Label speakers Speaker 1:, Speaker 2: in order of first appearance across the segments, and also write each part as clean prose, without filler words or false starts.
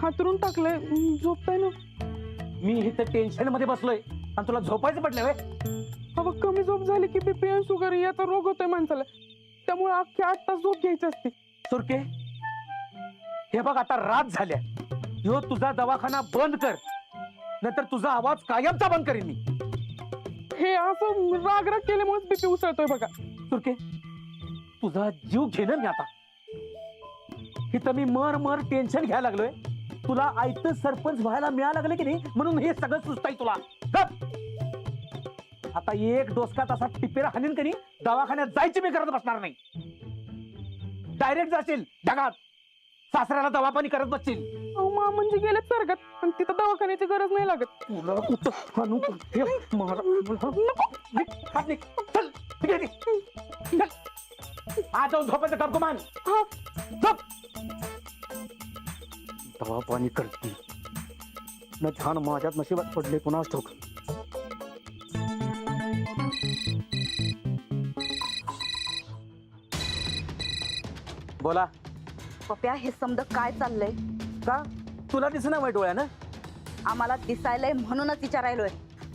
Speaker 1: हातरून टाकलंय, झोपताय ना?
Speaker 2: मी इथं टेन्शन मध्ये बसलोय आणि तुला झोपायचं पडलं व्हय?
Speaker 1: अगं कमी झोप झाली की बीपी आणि शुगर याचा रोग होतोय माणसाला, त्यामुळे अख्खी 8 तास झोप घ्यायची असते.
Speaker 2: सुरके, हे बघ आता रात झाल्या, ह्यो तुझा दवाखाना बंद कर, नाहीतर तुझा आवाज कायमचा बंद करीन मी.
Speaker 1: हे असं राग केल्यामुळेच बीपी उसळतोय बघा.
Speaker 2: सुरके, तुझा जीव घेणं मी आता. इथं मी मर टेन्शन घ्यायला लागलोय, तुला आयतं सरपंच व्हायला मिळायला लागले की नाही, म्हणून हे सगळं सुचतंय तुला. गप! आता एक डोसकात असा टिपेरा हाणीन की नाही, दवाखान्यात जायची मी करत बसणार नाही. डायरेक्ट जाशील ढगात, सासऱ्याला दवापाणी करत बसशील.
Speaker 1: अहो म्हणजे गेलेत स्वर्गात, पण तिथं दवाखान्याची गरज नाही लागत.
Speaker 2: तुला कुठं हाणू हे मला निघ, हात निघ. चल, निघ, निघ. चल. आज जाऊन झोपायचं काम कमान. झोप. दवा पाणी करते न, छान माझ्यात नशिबात पडले कुणास ठाऊक. बोला.
Speaker 3: पप्या, हे समज काय चाललंय?
Speaker 2: का तुला दिसना वाईट डोळ्यानं?
Speaker 3: आम्हाला दिसायलंय म्हणूनच विचारायलोय,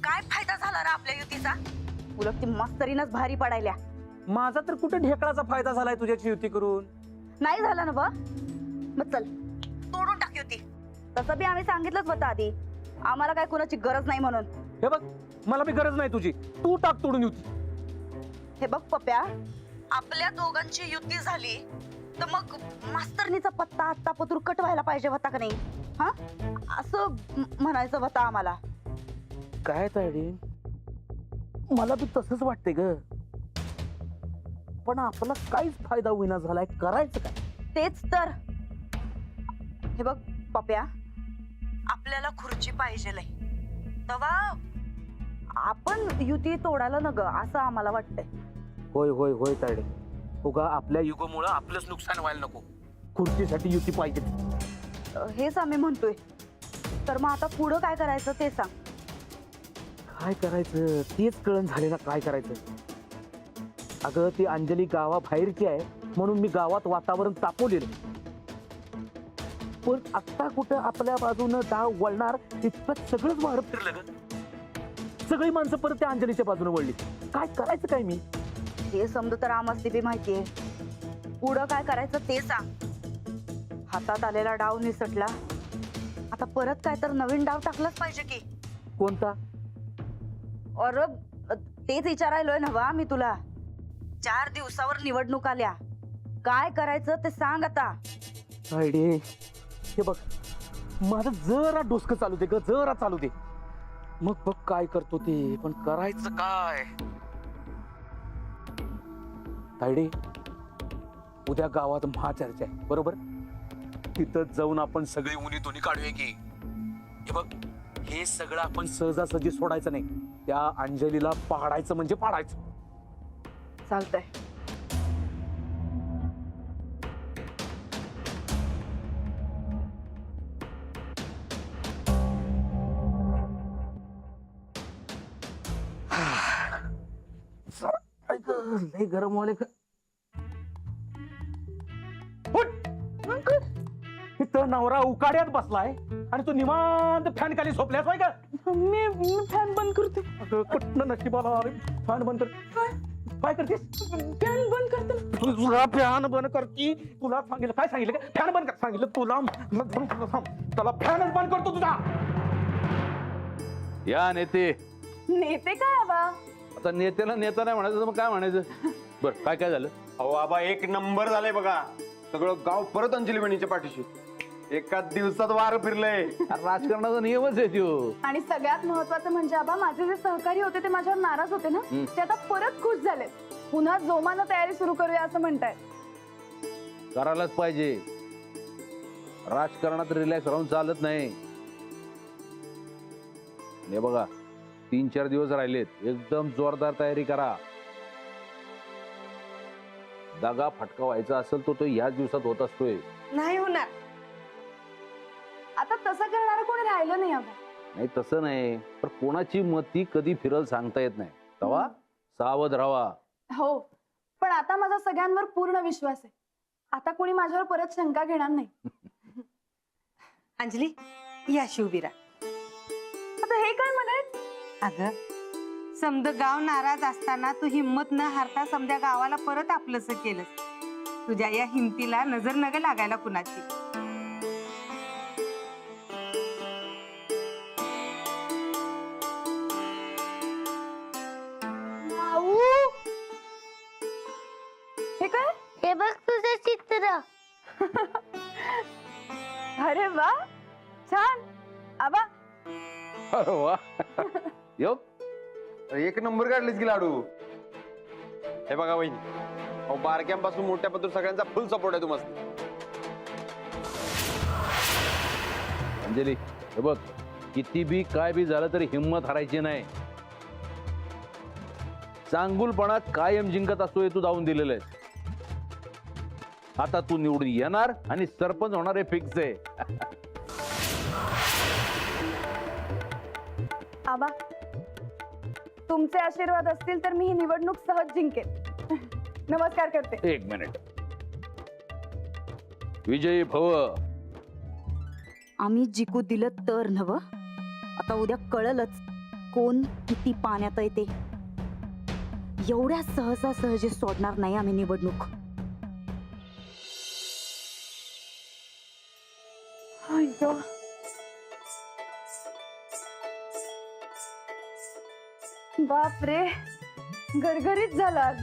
Speaker 3: काय फायदा झाला रे आपल्या युतीचा? उलट ती मस्तरीनच भारी पडायल्या.
Speaker 2: माझा तर कुठे ढेकळाचा फायदा झालाय तुझ्याची युती करून?
Speaker 3: नाही झाला ना बा? मग चल तोडून टाक युती. तसं बी आम्ही सांगितलंच होतं आधी, आम्हाला काय कुणाची गरज नाही म्हणून.
Speaker 2: हे बघ, मला बी गरज नाही तुझी, तू टाक तोडून युती.
Speaker 3: हे बघ पप्या, आपल्या दोघांची युती झाली तर मग मास्तरनीचा पत्ता आत्ता पतूर कट व्हायला पाहिजे होता का नाही? हा, असं म्हणायचं होतं आम्हाला.
Speaker 2: काय तायडी, मला बी तसंच वाटते ग, पण आपला काहीच फायदा होईना झालाय, करायचं काय?
Speaker 3: तेच तर. हे बघ पप्या, आपल्याला खुर्ची पाहिजे तेव्हा आपण युती तोडायला न ग, असं आम्हाला वाटतंय.
Speaker 2: होय होय होय तायडे, उगा आपल्या युगोमुळं आपलंच नुकसान व्हायला नको. खुर्चीसाठी युती पाहिजे.
Speaker 3: हेच आम्ही म्हणतोय. तर मग आता पुढं काय करायचं ते सांग.
Speaker 2: काय करायचं तेच कळण झाले ना, काय करायचं. अगं ती अंजली गावाबाहेरची आहे म्हणून मी गावात वातावरण तापवलेलं, पण आता कुठं आपल्या बाजूनं डाव वळणार इतकं सगळंच वाढत फिरलं ग. सगळी माणसं परत त्या अंजलीच्या बाजूने वळली. काय करायचं काय मी?
Speaker 3: हे समज तर आमच बी माहितीये. पुढं काय करायचं ते सांग. हातात आलेला डाव निसटला, आता परत काय तर नवीन डाव टाकलाच पाहिजे की.
Speaker 2: कोणता?
Speaker 3: और तेच विचारायलोय ना मी तुला. 4 दिवसावर निवडणूक आल्या, काय करायचं ते सांग आता.
Speaker 2: आयडे, हे बघ, माझं जरा डोसकं चालू दे ग, जरा चालू दे, मग बघ काय करतो ते. पण करायचं काय? तायडे, उद्या गावात महाचर्चा आहे बरोबर, तिथं जाऊन आपण सगळे उनी दोन्ही काढूया की. हे बघ, हे सगळं आपण सहजासहजी सोडायचं नाही, त्या अंजलीला पाडायचं म्हणजे पाडायचं.
Speaker 3: चालतंय.
Speaker 2: लय गरम व्हायले. इथं नवरा उकाड्यात बसलाय आणि तू निवांत फॅन खाली झोपल्यास होय का?
Speaker 1: मी फॅन बंद करते.
Speaker 2: कुठनं नशिबाला आले, फॅन बंद कर. काय करतेस?
Speaker 1: फॅन बंद करते.
Speaker 2: तुला फॅन बंद करती? तुला सांगितलं, काय सांगितलं का? फॅन बंद कर सांगितलं तुला. त्याला फॅनच बंद करतो तुझा.
Speaker 4: या नेते.
Speaker 3: नेते काय बाबा?
Speaker 4: आता नेत्याला नेता नाही म्हणायचं तर मग काय म्हणायचं? बरं, काय काय झालं?
Speaker 5: अहो बाबा, एक नंबर झालंय बघा. सगळं गाव परत अंजली बहिणीच्या पाठीशी. एका दिवसात वारं फिरलंय.
Speaker 4: राजकारणाचा नियमच आहे तो.
Speaker 6: आणि सगळ्यात महत्वाचं म्हणजे आबा, माझे जे सहकारी होते ते माझ्यावर नाराज होते ना, ते आता परत खुश झाले. पुन्हा जोमानं तयारी सुरू करूया असं म्हणतायत.
Speaker 4: करायलाच पाहिजे. राजकारणात रिलॅक्स राहून चालत नाही. हे बघा, 3-4 दिवस राहिलेत, एकदम जोरदार तयारी करा. दगा फटका व्हायचा असेल तो याच दिवसात होत असतोय.
Speaker 6: नाही होणार. आता तसं करणारं कोणी राहिलं नाही आबा.
Speaker 4: नाही तसं नाही, पण कोणाची मती कधी फिरल सांगता येत नाही. तेव्हा सावध राहा.
Speaker 6: हो, पण आता माझा सगळ्यांवर पूर्ण विश्वास आहे. आता कोणी माझ्यावर परत शंका घेणार नाही.
Speaker 7: अंजली या शिवबीरा.
Speaker 6: आता हे काय म्हणायत?
Speaker 7: अगं समद गाव नाराज असताना तू हिम्मत न हारता समद्या गावाला परत आपलंसं केलंस. तुझ्या या हिमतीला नजर नग लागायला कुणाची.
Speaker 6: हे काय?
Speaker 8: हे बघ तुझं चित्र.
Speaker 6: अरे वा, छान. आबा
Speaker 4: अरे वा यो
Speaker 5: एक नंबर काढलीस की लाडू. हे बघा वहिनी, अहो बारक्यांपासून मोठ्यापासून सगळ्यांचा फुल सपोर्ट आहे तुम्हाला.
Speaker 4: अंजली हे बघ, किती बी काय बी झालं तरी हिंमत हारायची नाही. चांगुलपणात कायम जिंकत असतो हे तू दावून दिलेलं आहे. आता तू निवडून येणार आणि सरपंच होणार हे फिक्स आहे.
Speaker 6: आबा, तुमचे आशीर्वाद असतील तर मी ही निवडणूक सहज जिंकेन. नमस्कार करते.
Speaker 4: एक मिनिट. विजयी भव.
Speaker 3: आम्ही जिंकू दिलं तर नव. आता उद्या कळलंच कोण किती पाण्यात आहे ते. एवढ्या सहजी सोडणार नाही आम्ही निवडणूक.
Speaker 6: अय्यो. बाप रे, गरगरीत झालं आज.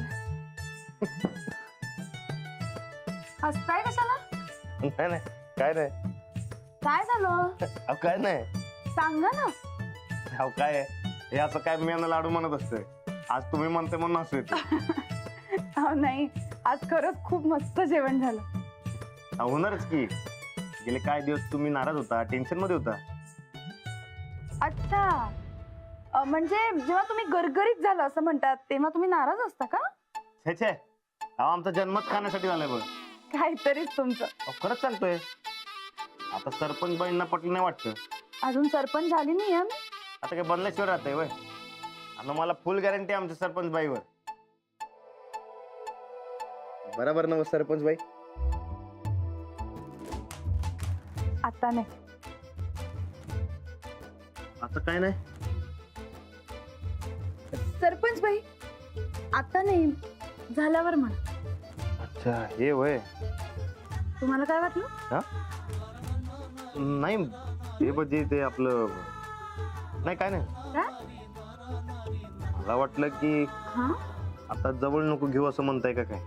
Speaker 6: हसताय कशाला?
Speaker 5: नाही नाही, काय नाही.
Speaker 6: काय झालं?
Speaker 5: अहो काय नाही.
Speaker 6: सांगा ना.
Speaker 5: अहो काय हे असं काय मी लाडू म्हणत असतोय. आज तुम्ही म्हणते म्हणून असं येतं.
Speaker 6: अहो नाही, आज खरंच खूप मस्त जेवण झालं.
Speaker 5: होणारच की. गेले काय दिवस तुम्ही नाराज होता, टेन्शन मध्ये होता.
Speaker 6: अच्छा, म्हणजे जेव्हा तुम्ही गरगरीत झालं असं म्हणतात तेव्हा तुम्ही नाराज असता का?
Speaker 5: छे छे, अहो आमचा जन्मच खाण्यासाठी झालाय बघ.
Speaker 6: काहीतरीच तुमचं.
Speaker 5: अहो खरंच सांगतोय. आता सरपंच बाईंना पटलं नाही वाटतं.
Speaker 6: अजून सरपंच झाली नाही आहे मी.
Speaker 5: आता काय बनल्याशिवाय राहतंय वय. आणि मला फुल गॅरंटी आमच्या सरपंच बाईवर. बरोबर ना सरपंच बाई?
Speaker 6: आता नाही.
Speaker 5: आता काय नाही.
Speaker 6: सरपंच बाई आता नाही, झाल्यावर म्हणा.
Speaker 5: अच्छा हे वय.
Speaker 6: तुम्हाला काय वाटलं?
Speaker 5: नाही हे म्हणजे ते आपलं नाही काय नाही.
Speaker 6: काय?
Speaker 5: मला वाटलं की
Speaker 6: हा,
Speaker 5: आता जवळ नको घेऊ असं म्हणताय का काय?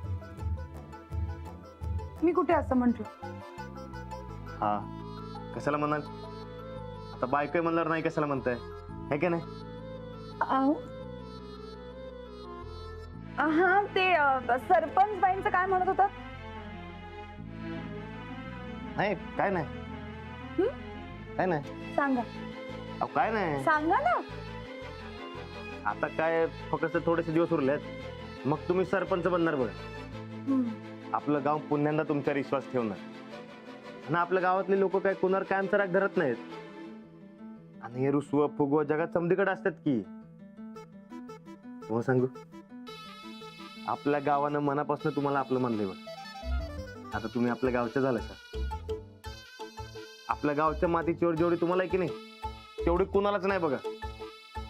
Speaker 6: मी कुठे असं म्हंटल?
Speaker 5: हा कशाला म्हणाल? आता बायको म्हणल्यावर नाही कशाला म्हणताय, हे का नाही?
Speaker 6: हा ते सरपंच बाईंचं काय म्हणत होतात?
Speaker 5: नाही काय नाही. काय नाही.
Speaker 6: सांगा.
Speaker 5: अहो काय नाही.
Speaker 6: सांगा ना.
Speaker 5: आता काय फक्त थोडेसे दिवस उरलेत, मग तुम्ही सरपंच बनणार बघा. आपलं गाव पुन्हा तुमच्यावर विश्वास ठेवणार. आणि आपल्या गावातले लोक काय कुणावर कायमचा राग धरत नाहीत. आणि हे रुसव फुगव जगात समधीकडे असतात की. तुम्हाला सांगू, आपल्या गावानं मनापासून तुम्हाला आपलं मानलंय बघ. आता तुम्ही आपल्या गावच्या झाला सर. आपल्या गावच्या मातीची ओढ जेवढी तुम्हाला आहे की नाही, तेवढी कुणालाच नाही बघा.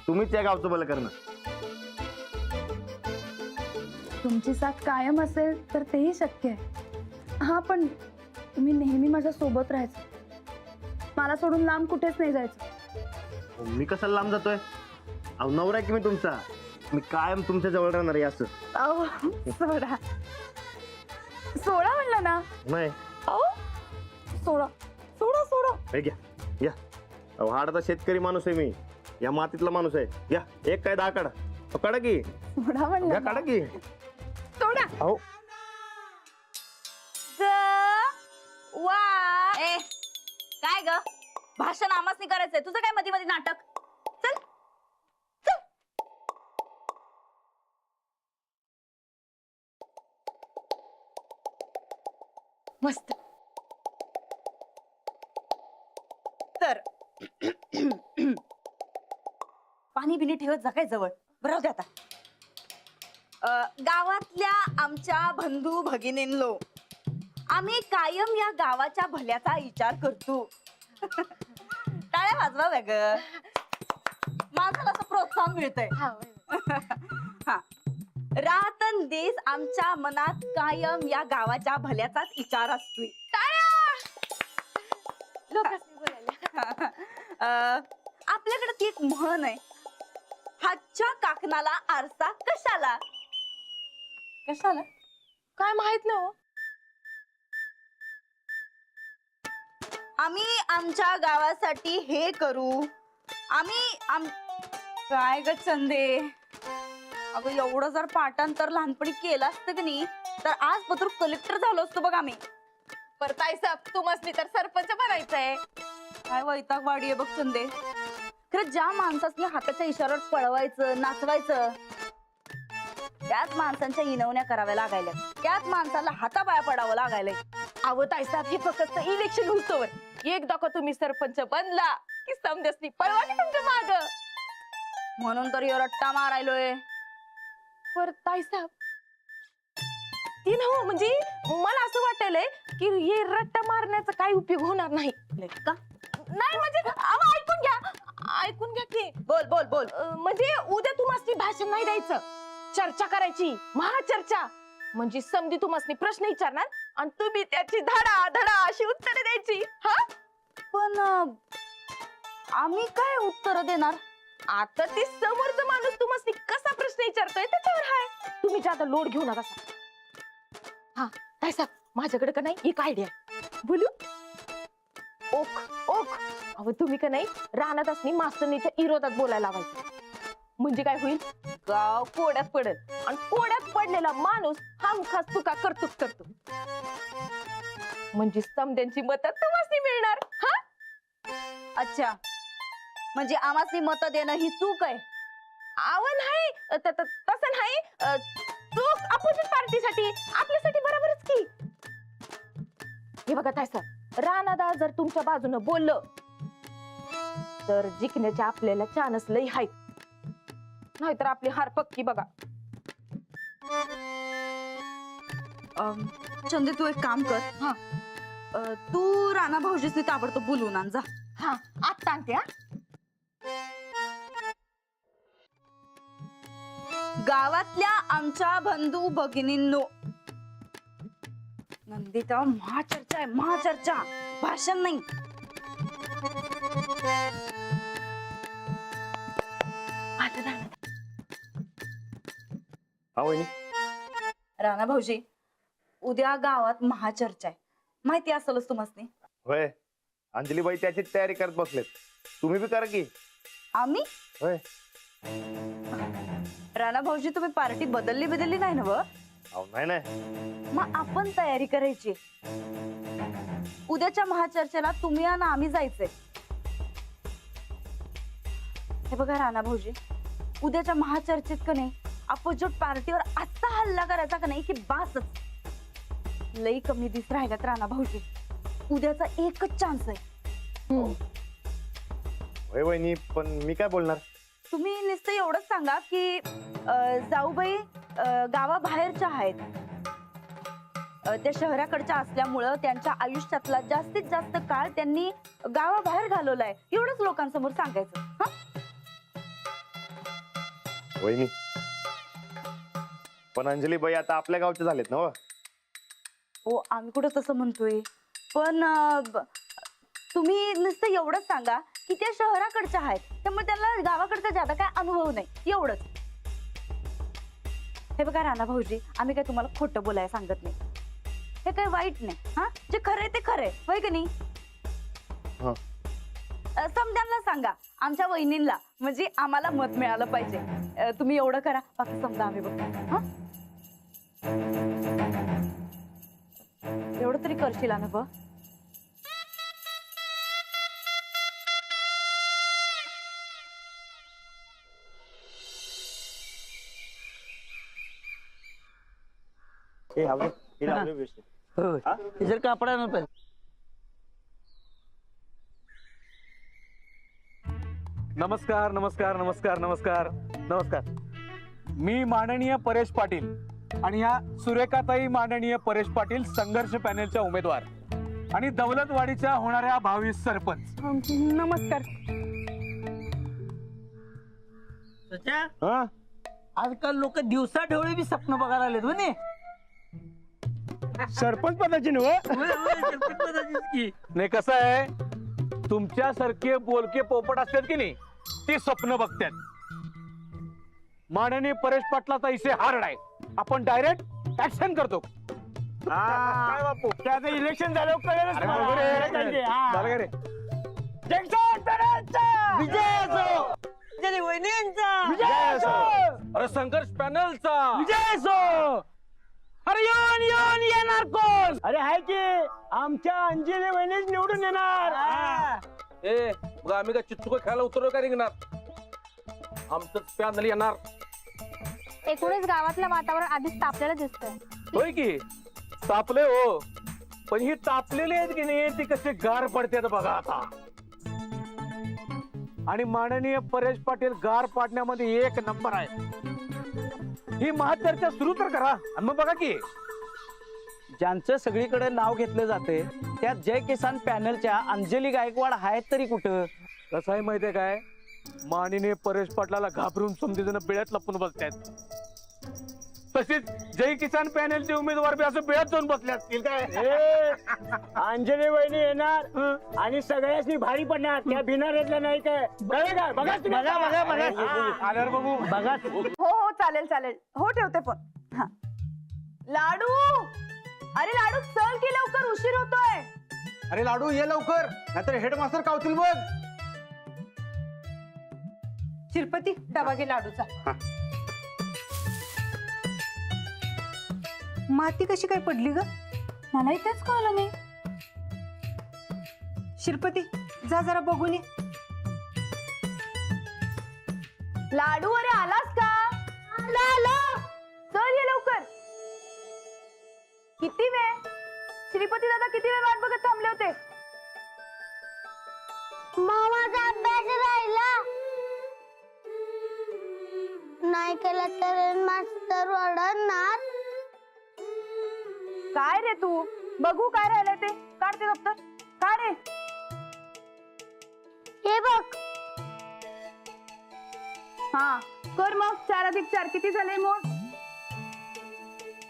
Speaker 5: तुम्हीच या गावचं भलं करणार.
Speaker 6: तुमची साथ कायम असेल तर तेही शक्य आहे. हा पण तुम्ही नेहमी माझ्या सोबत राहायचं. मला सोडून लांब कुठेच नाही जायचं.
Speaker 5: मी कशाला लांब जातोय? अहो नवरा आहे की मी तुमचा. मी कायम तुमच्या जवळ राहणार आहे असं.
Speaker 6: अहो सोडा. सोडा म्हणलं ना.
Speaker 5: नाही
Speaker 6: अहो सोडा सोडा सोडा.
Speaker 5: हे घ्या या. अहो हाडाचा शेतकरी माणूस आहे मी. या मातीतला माणूस आहे. या एक काय 10 काढा. अहो, काढा की.
Speaker 6: सोडा म्हणलं
Speaker 5: घ्या
Speaker 6: ना.
Speaker 5: काढा की.
Speaker 6: सोडा.
Speaker 5: अहो
Speaker 3: काय ग भाषण आमासनी करायचंय तुझं काय मध्ये मध्ये नाटक. चल चल.
Speaker 6: मस्त.
Speaker 3: तर पाणी बिनी ठेवत जा काय जवळ. बरं राहू दे आता. गावातल्या आमच्या बंधू भगिनींनो, आम्ही कायम या गावाच्या भल्याचा विचार करतो. टाळ्या वाजवा वेग माणसाला असं प्रोत्साहन मिळतंय. हा रातंदिवस आमच्या मनात कायम या गावाच्या भल्याचाच विचार असतोय. आपल्याकडे ती एक म्हण आहे, हातच्या काकणाला आरसा कशाला.
Speaker 6: कशाला? काय माहित नाही हो.
Speaker 3: आम्ही आमच्या गावासाठी हे करू. काय ग चंदे, अगं एवढं जर पाठांतर लहानपणी केलं असतं की नाही तर आज पत्र कलेक्टर झालो असतो बघ आम्ही.
Speaker 6: पर ताईसाहेब तुम्हाला तर सरपंच बनायचंय.
Speaker 3: काय वैताग वाडी आहे बघ चंदे. खरं ज्या माणसाने हाताच्या इशाऱ्यावर पळवायचं नाचवायचं त्याच माणसांच्या इनवण्या कराव्या लागायल्या, त्याच माणसाला हातापाया पडावं लागायलंय.
Speaker 6: अहो ताईसाहेब हे फक्त इलेक्शन होतोवर एकदा का तुम्ही सरपंच बनला की समजसनी पळवा की तुमच्या माग.
Speaker 3: म्हणून तर यो रट्टा मारायलोय.
Speaker 6: पर ताईसाहेब ती नव्ह, म्हणजे मला असं वाटायलंय की हे रट्टा मारण्याचा काही उपयोग होणार नाही
Speaker 3: का?
Speaker 6: नाही म्हणजे अहो ऐकून घ्या की.
Speaker 3: बोल बोल बोल.
Speaker 6: म्हणजे उद्या तुम्हाला भाषण नाही द्यायचं, चर्चा करायची, महाचर्चा. म्हणजे समधी तुम्हाला प्रश्न विचारणार आणि तुम्ही त्याची धडा धडा अशी उत्तरे द्यायची. हा
Speaker 3: पण आम्ही काय उत्तर देणार?
Speaker 6: आता ते समोरचा माणूस तुम्हाला कसा प्रश्न विचारतोय त्याच्यावर हाय. तुम्ही जादा लोड घेऊ नका. हा काय साहेब, माझ्याकडे का नाही एक आयडिया बोलू. ओख ओख अहो तुम्ही का नाही रानात असणी मास्तरणीच्या विरोधात बोलायला लावायचं. म्हणजे काय होईल, गाव कोड्यात पडेल आणि कोड्यात पडलेला माणूस हमखास चुका करतोच करतो. म्हणजे समध्यांची मतं तुम्हाला मिळणार. हा
Speaker 3: अच्छा, म्हणजे आम्हाला मत देणं ही चूक आहे?
Speaker 6: आव्हान नाही तसं नाही. चूक अपोजिट पार्टीसाठी, आपल्यासाठी बरोबरच की. हे बघा तायसा, राणादा जर तुमच्या बाजूनं बोललं तर जिंकण्याचे आपल्याला चान्स लई आहेत, नाहीतर आपली हार पक्की. बघा
Speaker 3: चंदे तू एक काम कर.
Speaker 6: हा.
Speaker 3: तू राणा भाऊजीसनी ताबडतोब बोलवून आण जा.
Speaker 6: हा आत्ता आणते. हा
Speaker 3: गावातल्या आमच्या बंधू भगिनींनो, नंदिता महाचर्चा आहे, महाचर्चा, भाषण नाही. राणा भाऊजी, उद्या गावात महाचर्चा आहे, माहिती असेलच तुम्हाला.
Speaker 5: होय, अंजलीबाई त्याची तयारी करत बसलेत. तुम्ही बी करा की.
Speaker 3: आम्ही?
Speaker 5: होय.
Speaker 3: राणा भाऊजी तुम्ही पार्टी बदलली नाही ना?
Speaker 5: अहो नाही.
Speaker 3: मग आपण तयारी करायची. उद्याच्या महाचर्चेला तुम्ही आणि आम्ही जायचंय. हे बघा राणा भाऊजी, उद्याच्या महाचर्चेत का नाही अपोजिट पार्टीवर असा हल्ला करायचा का नाही की बासच. लई कमी दिस राहिल्यात राणा भाऊजी. उद्याचा एकच चान्स आहे.
Speaker 5: होय वहिनी, पण मी काय बोलणार?
Speaker 3: तुम्ही नुसतं एवढंच सांगा की जाऊबाई गावाबाहेरच्या आहेत, त्या शहराकडच्या असल्यामुळं त्यांच्या आयुष्यातला जास्तीत जास्त काळ त्यांनी गावाबाहेर घालवलाय, एवढंच लोकांसमोर सांगायचं. हा
Speaker 5: वहिनी, पण अंजलीबाई आता आपल्या गावचे झालेत ना?
Speaker 3: हो, आम्ही कुठं तसं म्हणतोय, पण तुम्ही नुसतं एवढंच सांगा की त्या शहराकडच्या आहेत, त्यामुळे त्यांना गावाकडचा ज्यादा काय अनुभव नाही, एवढंच. हे बघा राणा भाऊजी, आम्ही काय तुम्हाला खोटं बोलायला सांगत नाही, हे काही वाईट नाही. हा, जे खरंय ते खरंय, होय की नाही? समजायला सांगा आमच्या वहिनींना, म्हणजे आम्हाला मत मिळालं पाहिजे. तुम्ही एवढं करा, बाकी समजा आम्ही बघतो. हा, एवढं तरी करशील ना ब?
Speaker 2: कापडा नव्हतं.
Speaker 9: नमस्कार नमस्कार नमस्कार नमस्कार नमस्कार. मी माननीय परेश पाटील आणि ह्या सुरेखाताई माननीय परेश पाटील संघर्ष पॅनेलच्या उमेदवार. आणि दौलतवाडीच्या होणाऱ्या भावी सरपंच.
Speaker 1: नमस्कार.
Speaker 5: हा
Speaker 2: आजकाल लोक दिवसा ढवळे बी स्वप्न बघायला आलेत म्हणे.
Speaker 5: सरपंच पदाची नव
Speaker 9: नाही कसं आहे, तुमच्यासारखे बोलके पोपट असतात की नाही, ते स्वप्न बघतात. माननीय परेश पाटलाचा इसे हार्ड आहे, आपण डायरेक्ट ऍक्शन करतो.
Speaker 5: काय बापू त्याचं इलेक्शन झालं कळेलच
Speaker 9: अरे
Speaker 5: मला.
Speaker 9: बरोबर आहे.
Speaker 5: हा.
Speaker 9: झालं का रे? अरे संघर्ष पॅनलचा
Speaker 2: विजय असो. अरे येऊन येणार कोण?
Speaker 5: अरे आहे की आमच्या अंजली वहिनीच निवडून येणार.
Speaker 9: ए मग आम्ही का चिच्चुक खेळायला उतरलो का रिंगणात? आमचंच पॅनल येणार.
Speaker 8: एकूणच गावातलं वातावरण आधीच तापलेलं दिसतंय.
Speaker 9: होय की तापले हो, पण ही तापलेली आहेत की नाही ती कसे गार पडतात बघा आता. आणि माननीय परेश पाटील गार पाडण्यामध्ये एक नंबर आहे. ही महाचर्चा सुरू तर करा आणि मग बघा की
Speaker 2: ज्यांचं सगळीकडे नाव घेतलं जाते त्यात जय किसान पॅनलच्या अंजली गायकवाड आहेत तरी कुठं?
Speaker 9: कसं आहे माहितीये काय, माननीय परेश पाटलाला घाबरून समजे जण बिळ्यात लपून बसतात. तसेच जय किसान पॅनलचे उमेदवार बी असं बिळ्यात जाऊन बसले असतील काय.
Speaker 5: अंजली वहिनी येणार आणि सगळ्यांनी भारी पडणार. त्या भिनाऱ्यातल्या नाही काय बघा काय बघा तुम्ही.
Speaker 2: बघा
Speaker 9: आल्यावर बघू.
Speaker 2: बघा.
Speaker 3: हो हो चालेल चालेल. हो ठेवते फोन. हा लाडू, अरे लाडू चल की लवकर, उशीर होतोय.
Speaker 5: अरे लाडू ये लवकर नाहीतर हेडमास्टर कावतील बघ.
Speaker 7: शिरपती डबा घे लाडूचा. माती कशी काय पडली ग?
Speaker 3: मला इथेच कळलं नाही.
Speaker 7: शिरपती जा जरा बघून ये.
Speaker 3: लाडू अरे आलास का? आला. चल ये लवकर. किती वेळ? श्रीपती दादा किती वेळ वाट बघत थांबले होते?
Speaker 8: मामाचा अभ्यास राहिला नाही केला तर मास्तर ओरडणार.
Speaker 3: काय रे तू? बघू काय राहिलंय ते. काढ ते दप्तर. काढ रे.
Speaker 8: हे बघ.
Speaker 3: हा कर मग. 4 अधिक 4 किती झाले मोज?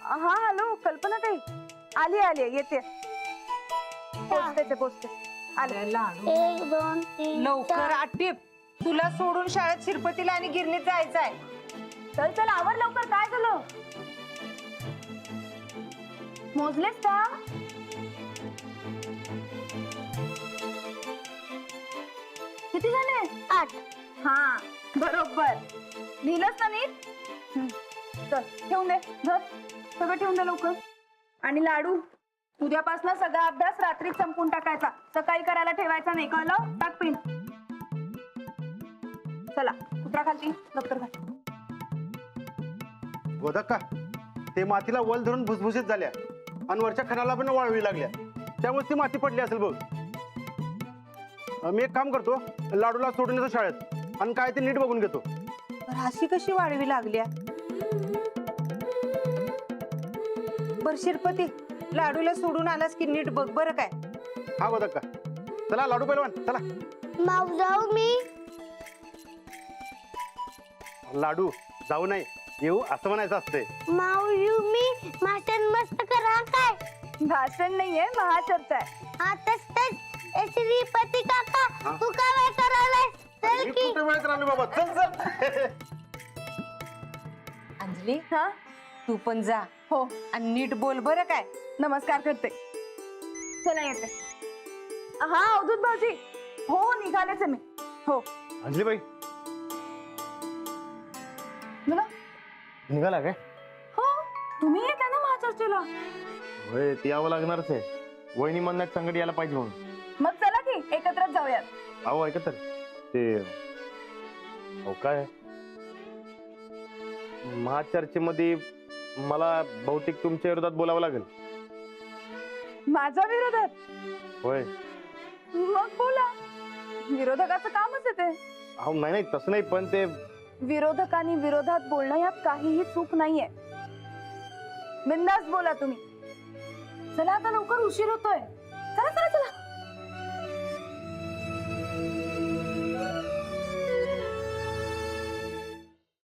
Speaker 3: हा हॅलो कल्पना ताई. आली येते. पोचते आले.
Speaker 8: 1 2 3
Speaker 7: लवकर आटिप. तुला सोडून शाळेत शिरपतीला आणि गिरणीत जायचंय.
Speaker 3: चल आवर लवकर. काय झालं? मोजलेस का? किती झाले?
Speaker 8: 8.
Speaker 3: हा बरोबर लिहिलंस ना नीट. चल ठेवून दे. धर सगळं ठेवून दे लवकर. आणि लाडू उद्यापासून सगळा अभ्यास रात्री संपून टाकायचा, सकाळी करायला ठेवायचा नाही. कळलं? टाक पिन. चला कुत्रा खालती दप्तर घाल.
Speaker 5: गोदक्का ते मातीला वल धरून भुसभुशीत झाल्या आणि वरच्या खणाला पण वाळवी लागल्या, त्यामुळे ती माती पडली असेल बघ. मी एक काम करतो, लाडूला सोडून येतो शाळेत आणि काय ते नीट बघून घेतो.
Speaker 7: अशी कशी वाढवी लागल्या? बर शिरपती लाडूला सोडून आलास की नीट बघ बरं काय.
Speaker 5: हा गोदक्का चला लाडू पहिलवान चला.
Speaker 8: माव जाऊ मी.
Speaker 5: लाडू जाऊ नाही येऊ असं म्हणायचं असते.
Speaker 8: माव येऊ मी. भाषण मस्त करा काय.
Speaker 3: भाषण नाहीये, महाचर्चा आहे.
Speaker 8: हा तसंच. श्रीपती काका तू काय करायलाय? चल
Speaker 5: मी
Speaker 8: की.
Speaker 5: कुठे वेळ करायला बाबा. चल चल.
Speaker 7: अंजली
Speaker 3: हा
Speaker 7: तू पण जा
Speaker 3: हो.
Speaker 7: आणि नीट बोल बरं काय.
Speaker 3: नमस्कार करते. चला येते. हा अवधूत भाऊजी. हो निघालेच मी. हो
Speaker 5: अंजली बाई
Speaker 3: बोला.
Speaker 5: निघाला काय?
Speaker 3: हो तुम्ही येता ना महाचर्चेला.
Speaker 5: होय ते यावं लागणारच आहे. वहिनी म्हणण्यात संकट यायला पाहिजे म्हणून.
Speaker 3: मग चला की एकत्रच जाऊयात.
Speaker 5: अहो ऐकत ते अहो काय महाचर्चेमध्ये मला बहुतेक तुमच्या विरोधात बोलावं लागेल.
Speaker 3: माझ्या विरोधात?
Speaker 5: होय.
Speaker 3: मग बोला. विरोधकाचं कामच आहे ते.
Speaker 5: अहो नाही नाही तसं नाही, पण ते
Speaker 3: विरोधकांनी विरोधात बोलणं यात काहीही चूक नाहीये. बिंदास बोला तुम्ही. चला आता लवकर उशीर होतोय.
Speaker 6: चला चला चला